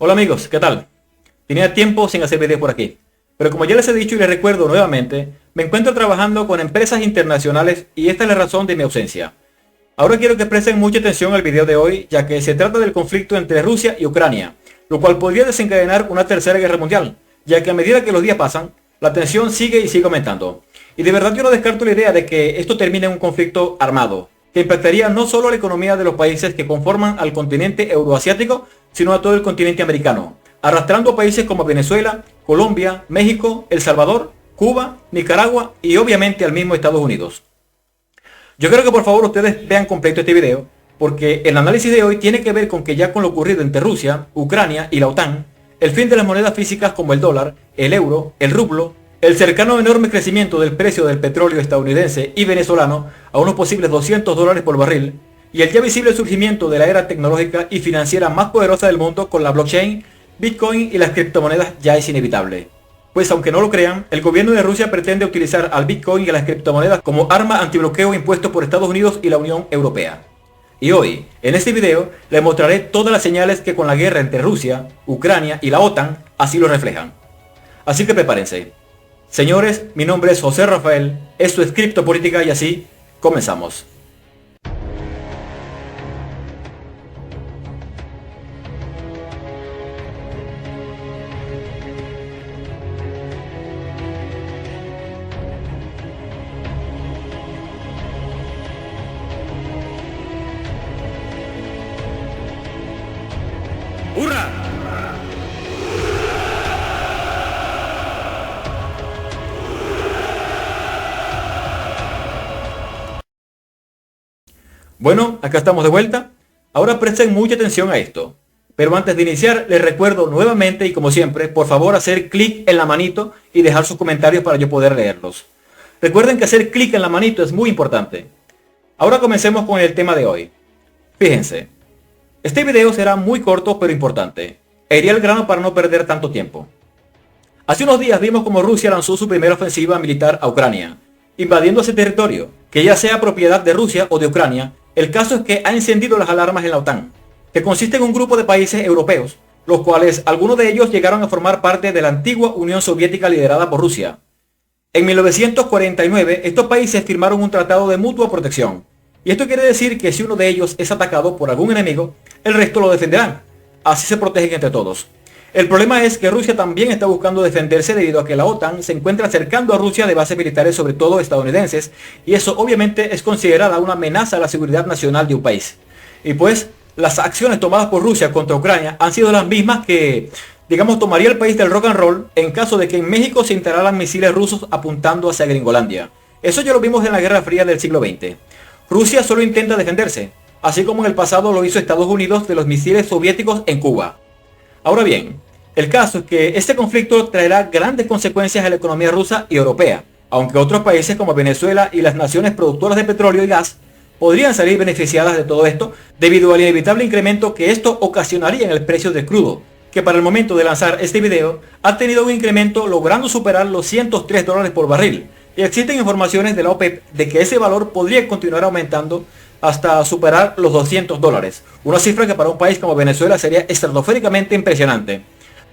Hola amigos, ¿qué tal? Tenía tiempo sin hacer videos por aquí, pero como ya les he dicho y les recuerdo nuevamente, me encuentro trabajando con empresas internacionales y esta es la razón de mi ausencia. Ahora quiero que presten mucha atención al video de hoy, ya que se trata del conflicto entre Rusia y Ucrania, lo cual podría desencadenar una tercera guerra mundial, ya que a medida que los días pasan, la tensión sigue y sigue aumentando. Y de verdad yo no descarto la idea de que esto termine en un conflicto armado, que impactaría no solo la economía de los países que conforman al continente euroasiático, sino a todo el continente americano, arrastrando a países como Venezuela, Colombia, México, El Salvador, Cuba, Nicaragua y obviamente al mismo Estados Unidos. Yo creo que por favor ustedes vean completo este video, porque el análisis de hoy tiene que ver con que ya con lo ocurrido entre Rusia, Ucrania y la OTAN, el fin de las monedas físicas como el dólar, el euro, el rublo, el cercano enorme crecimiento del precio del petróleo estadounidense y venezolano a unos posibles $200 por barril, y el ya visible surgimiento de la era tecnológica y financiera más poderosa del mundo con la blockchain, Bitcoin y las criptomonedas ya es inevitable. Pues aunque no lo crean, el gobierno de Rusia pretende utilizar al Bitcoin y a las criptomonedas como arma antibloqueo impuesto por Estados Unidos y la Unión Europea. Y hoy, en este video, les mostraré todas las señales que con la guerra entre Rusia, Ucrania y la OTAN así lo reflejan. Así que prepárense. Señores, mi nombre es José Rafael, esto es Criptopolítica y así comenzamos. ¡Hurra! Bueno, acá estamos de vuelta. Ahora presten mucha atención a esto. Pero antes de iniciar, les recuerdo nuevamente y como siempre, por favor hacer clic en la manito y dejar sus comentarios para yo poder leerlos. Recuerden que hacer clic en la manito es muy importante. Ahora comencemos con el tema de hoy. Fíjense, este video será muy corto pero importante. E iré al grano para no perder tanto tiempo. Hace unos días vimos como Rusia lanzó su primera ofensiva militar a Ucrania, invadiendo ese territorio, que ya sea propiedad de Rusia o de Ucrania. El caso es que ha encendido las alarmas en la OTAN, que consiste en un grupo de países europeos, los cuales algunos de ellos llegaron a formar parte de la antigua Unión Soviética liderada por Rusia. En 1949, estos países firmaron un tratado de mutua protección, y esto quiere decir que si uno de ellos es atacado por algún enemigo, el resto lo defenderán. Así se protegen entre todos. El problema es que Rusia también está buscando defenderse debido a que la OTAN se encuentra acercando a Rusia de bases militares, sobre todo estadounidenses, y eso obviamente es considerada una amenaza a la seguridad nacional de un país. Y pues, las acciones tomadas por Rusia contra Ucrania han sido las mismas que, digamos, tomaría el país del rock and roll en caso de que en México se instalaran misiles rusos apuntando hacia Gringolandia. Eso ya lo vimos en la Guerra Fría del siglo XX. Rusia solo intenta defenderse, así como en el pasado lo hizo Estados Unidos de los misiles soviéticos en Cuba. Ahora bien, el caso es que este conflicto traerá grandes consecuencias a la economía rusa y europea, aunque otros países como Venezuela y las naciones productoras de petróleo y gas podrían salir beneficiadas de todo esto debido al inevitable incremento que esto ocasionaría en el precio del crudo, que para el momento de lanzar este video ha tenido un incremento logrando superar los $103 por barril, y existen informaciones de la OPEP de que ese valor podría continuar aumentando hasta superar los $200, una cifra que para un país como Venezuela sería estratosféricamente impresionante,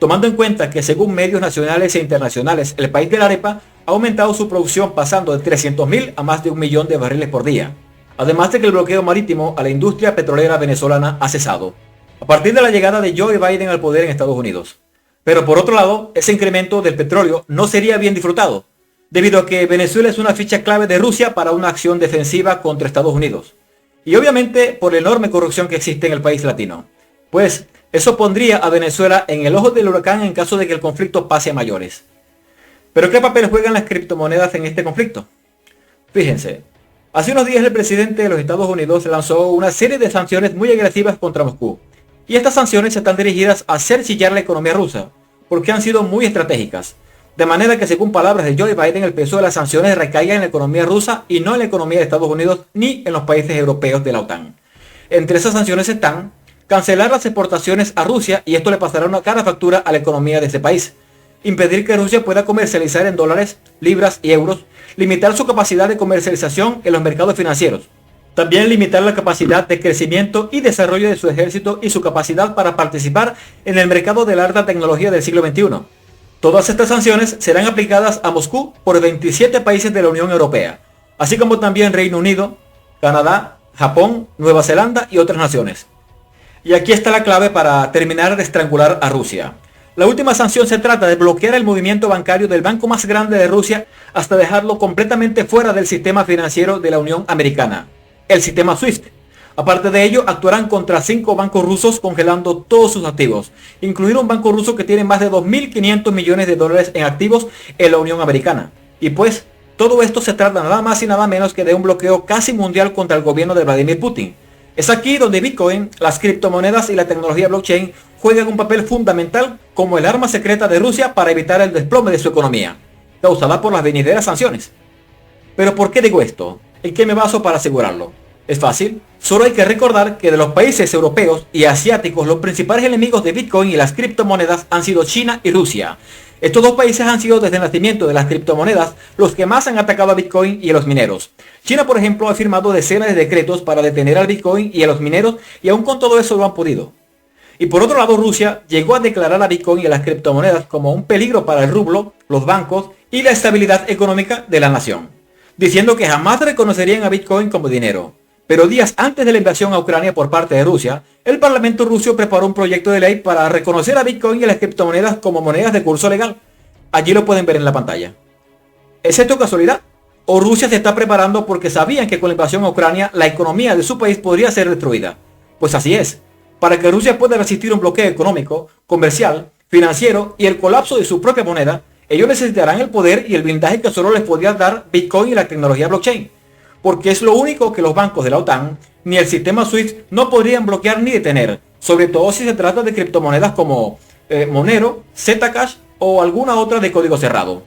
tomando en cuenta que según medios nacionales e internacionales, el país de la arepa ha aumentado su producción pasando de 300.000 a más de 1 millón de barriles por día, además de que el bloqueo marítimo a la industria petrolera venezolana ha cesado, a partir de la llegada de Joe Biden al poder en Estados Unidos. Pero por otro lado, ese incremento del petróleo no sería bien disfrutado, debido a que Venezuela es una ficha clave de Rusia para una acción defensiva contra Estados Unidos. Y obviamente por la enorme corrupción que existe en el país latino. Pues eso pondría a Venezuela en el ojo del huracán en caso de que el conflicto pase a mayores. ¿Pero qué papel juegan las criptomonedas en este conflicto? Fíjense, hace unos días el presidente de los Estados Unidos lanzó una serie de sanciones muy agresivas contra Moscú. Y estas sanciones están dirigidas a hacer chillar la economía rusa, porque han sido muy estratégicas. De manera que según palabras de Joe Biden, el peso de las sanciones recaiga en la economía rusa y no en la economía de Estados Unidos ni en los países europeos de la OTAN. Entre esas sanciones están cancelar las exportaciones a Rusia, y esto le pasará una cara factura a la economía de ese país. Impedir que Rusia pueda comercializar en dólares, libras y euros. Limitar su capacidad de comercialización en los mercados financieros. También limitar la capacidad de crecimiento y desarrollo de su ejército y su capacidad para participar en el mercado de la alta tecnología del siglo XXI. Todas estas sanciones serán aplicadas a Moscú por 27 países de la Unión Europea, así como también Reino Unido, Canadá, Japón, Nueva Zelanda y otras naciones. Y aquí está la clave para terminar de estrangular a Rusia. La última sanción se trata de bloquear el movimiento bancario del banco más grande de Rusia hasta dejarlo completamente fuera del sistema financiero de la Unión Americana, el sistema SWIFT. Aparte de ello, actuarán contra 5 bancos rusos congelando todos sus activos, incluido un banco ruso que tiene más de 2.500 millones de dólares en activos en la Unión Americana. Y pues, todo esto se trata nada más y nada menos que de un bloqueo casi mundial contra el gobierno de Vladimir Putin. Es aquí donde Bitcoin, las criptomonedas y la tecnología blockchain juegan un papel fundamental como el arma secreta de Rusia para evitar el desplome de su economía, causada por las venideras sanciones. Pero ¿por qué digo esto? ¿En qué me baso para asegurarlo? Es fácil, solo hay que recordar que de los países europeos y asiáticos los principales enemigos de Bitcoin y las criptomonedas han sido China y Rusia. Estos dos países han sido desde el nacimiento de las criptomonedas los que más han atacado a Bitcoin y a los mineros. China, por ejemplo, ha firmado decenas de decretos para detener al Bitcoin y a los mineros y aún con todo eso lo han podido. Y por otro lado, Rusia llegó a declarar a Bitcoin y a las criptomonedas como un peligro para el rublo, los bancos y la estabilidad económica de la nación, diciendo que jamás reconocerían a Bitcoin como dinero. Pero días antes de la invasión a Ucrania por parte de Rusia, el Parlamento ruso preparó un proyecto de ley para reconocer a Bitcoin y las criptomonedas como monedas de curso legal. Allí lo pueden ver en la pantalla. ¿Es esto casualidad? ¿O Rusia se está preparando porque sabían que con la invasión a Ucrania la economía de su país podría ser destruida? Pues así es. Para que Rusia pueda resistir un bloqueo económico, comercial, financiero y el colapso de su propia moneda, ellos necesitarán el poder y el blindaje que solo les podía dar Bitcoin y la tecnología blockchain. Porque es lo único que los bancos de la OTAN ni el sistema SWIFT no podrían bloquear ni detener, sobre todo si se trata de criptomonedas como Monero, Zcash o alguna otra de código cerrado.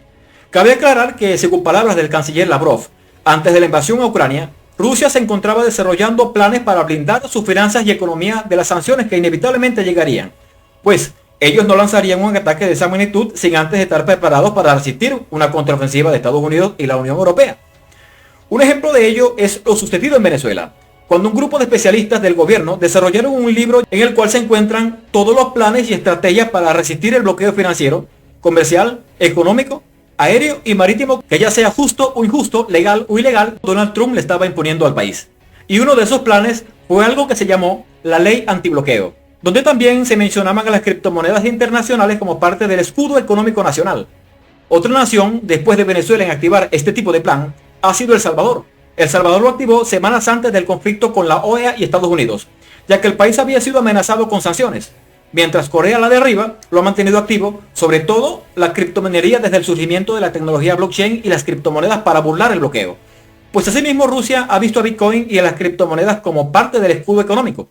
Cabe aclarar que, según palabras del canciller Lavrov, antes de la invasión a Ucrania, Rusia se encontraba desarrollando planes para blindar sus finanzas y economía de las sanciones que inevitablemente llegarían, pues ellos no lanzarían un ataque de esa magnitud sin antes estar preparados para resistir una contraofensiva de Estados Unidos y la Unión Europea. Un ejemplo de ello es lo sucedido en Venezuela, cuando un grupo de especialistas del gobierno desarrollaron un libro en el cual se encuentran todos los planes y estrategias para resistir el bloqueo financiero, comercial, económico, aéreo y marítimo que, ya sea justo o injusto, legal o ilegal, Donald Trump le estaba imponiendo al país. Y uno de esos planes fue algo que se llamó la ley antibloqueo, donde también se mencionaban a las criptomonedas internacionales como parte del escudo económico nacional. Otra nación, después de Venezuela en activar este tipo de plan, ha sido El Salvador. El Salvador lo activó semanas antes del conflicto con la OEA y Estados Unidos, ya que el país había sido amenazado con sanciones, mientras Corea, la de arriba, lo ha mantenido activo, sobre todo la criptominería desde el surgimiento de la tecnología blockchain y las criptomonedas para burlar el bloqueo. Pues asimismo Rusia ha visto a Bitcoin y a las criptomonedas como parte del escudo económico.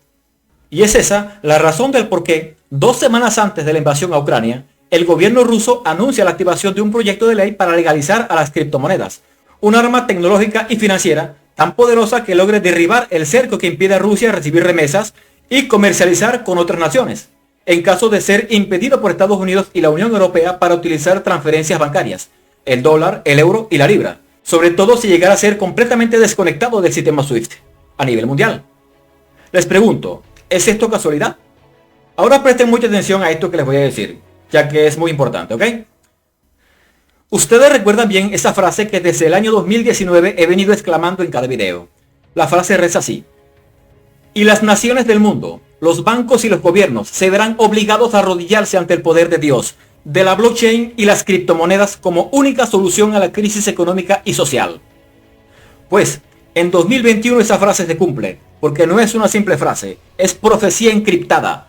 Y es esa la razón del por qué, 2 semanas antes de la invasión a Ucrania, el gobierno ruso anuncia la activación de un proyecto de ley para legalizar a las criptomonedas, un arma tecnológica y financiera tan poderosa que logre derribar el cerco que impide a Rusia recibir remesas y comercializar con otras naciones, en caso de ser impedido por Estados Unidos y la Unión Europea para utilizar transferencias bancarias, el dólar, el euro y la libra, sobre todo si llegara a ser completamente desconectado del sistema SWIFT a nivel mundial. Les pregunto, ¿es esto casualidad? Ahora presten mucha atención a esto que les voy a decir, ya que es muy importante, ¿ok? Ustedes recuerdan bien esa frase que desde el año 2019 he venido exclamando en cada video. La frase reza así: y las naciones del mundo, los bancos y los gobiernos se verán obligados a arrodillarse ante el poder de Dios, de la blockchain y las criptomonedas como única solución a la crisis económica y social. Pues, en 2021 esa frase se cumple, porque no es una simple frase, es profecía encriptada.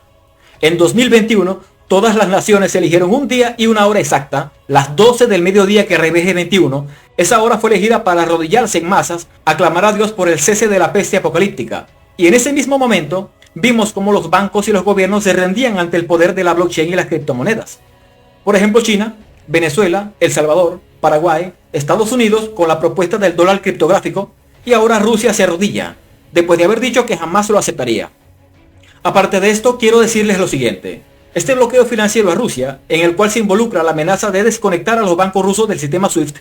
En 2021, todas las naciones eligieron un día y una hora exacta, las 12 del mediodía que revele 21. Esa hora fue elegida para arrodillarse en masas, a clamar a Dios por el cese de la peste apocalíptica. Y en ese mismo momento, vimos cómo los bancos y los gobiernos se rendían ante el poder de la blockchain y las criptomonedas. Por ejemplo, China, Venezuela, El Salvador, Paraguay, Estados Unidos con la propuesta del dólar criptográfico, y ahora Rusia se arrodilla, después de haber dicho que jamás lo aceptaría. Aparte de esto, quiero decirles lo siguiente. Este bloqueo financiero a Rusia, en el cual se involucra la amenaza de desconectar a los bancos rusos del sistema SWIFT,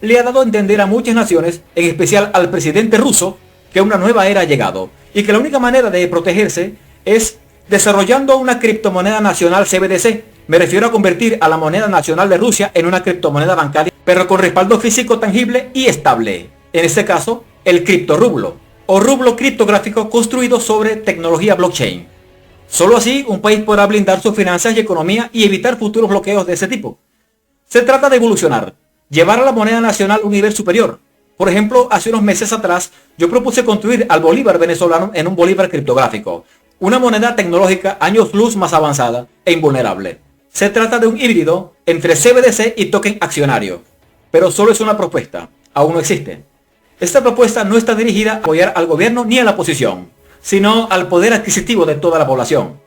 le ha dado a entender a muchas naciones, en especial al presidente ruso, que una nueva era ha llegado y que la única manera de protegerse es desarrollando una criptomoneda nacional CBDC. Me refiero a convertir a la moneda nacional de Rusia en una criptomoneda bancaria, pero con respaldo físico tangible y estable. En este caso, el criptorrublo o rublo criptográfico construido sobre tecnología blockchain. Solo así un país podrá blindar sus finanzas y economía y evitar futuros bloqueos de ese tipo. Se trata de evolucionar, llevar a la moneda nacional a un nivel superior. Por ejemplo, hace unos meses atrás yo propuse construir al bolívar venezolano en un bolívar criptográfico, una moneda tecnológica años luz más avanzada e invulnerable. Se trata de un híbrido entre CBDC y token accionario, pero solo es una propuesta, aún no existe. Esta propuesta no está dirigida a apoyar al gobierno ni a la oposición, sino al poder adquisitivo de toda la población.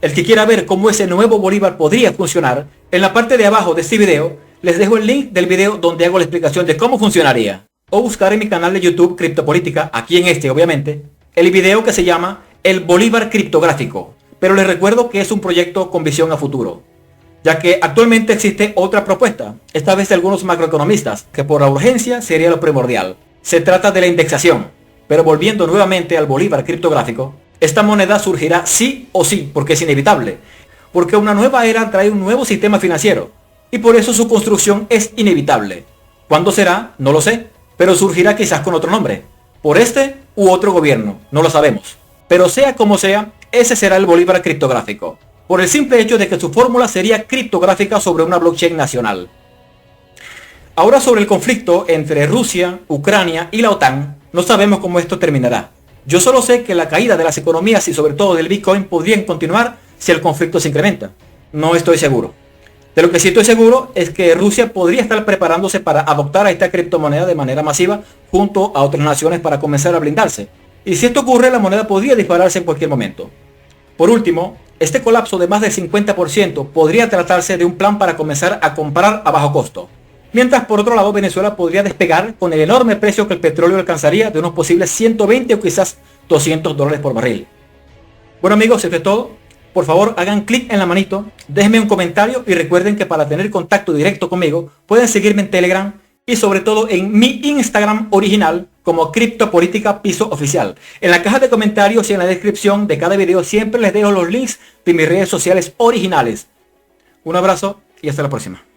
El que quiera ver cómo ese nuevo bolívar podría funcionar, en la parte de abajo de este video les dejo el link del video donde hago la explicación de cómo funcionaría. O buscar en mi canal de YouTube Criptopolítica, aquí en este obviamente, el video que se llama El Bolívar Criptográfico. Pero les recuerdo que es un proyecto con visión a futuro, ya que actualmente existe otra propuesta, esta vez de algunos macroeconomistas, que por la urgencia sería lo primordial. Se trata de la indexación, pero volviendo nuevamente al bolívar criptográfico, esta moneda surgirá sí o sí, porque es inevitable, porque una nueva era trae un nuevo sistema financiero, y por eso su construcción es inevitable. ¿Cuándo será? No lo sé, pero surgirá quizás con otro nombre, por este u otro gobierno, no lo sabemos. Pero sea como sea, ese será el bolívar criptográfico, por el simple hecho de que su fórmula sería criptográfica sobre una blockchain nacional. Ahora sobre el conflicto entre Rusia, Ucrania y la OTAN, no sabemos cómo esto terminará. Yo solo sé que la caída de las economías y sobre todo del Bitcoin podrían continuar si el conflicto se incrementa. No estoy seguro. De lo que sí estoy seguro es que Rusia podría estar preparándose para adoptar a esta criptomoneda de manera masiva junto a otras naciones para comenzar a blindarse. Y si esto ocurre, la moneda podría dispararse en cualquier momento. Por último, este colapso de más del 50% podría tratarse de un plan para comenzar a comprar a bajo costo. Mientras por otro lado Venezuela podría despegar con el enorme precio que el petróleo alcanzaría de unos posibles 120 o quizás $200 por barril. Bueno amigos, esto es todo. Por favor hagan clic en la manito, déjenme un comentario y recuerden que para tener contacto directo conmigo pueden seguirme en Telegram y sobre todo en mi Instagram original como Criptopolítica Piso Oficial. En la caja de comentarios y en la descripción de cada video siempre les dejo los links de mis redes sociales originales. Un abrazo y hasta la próxima.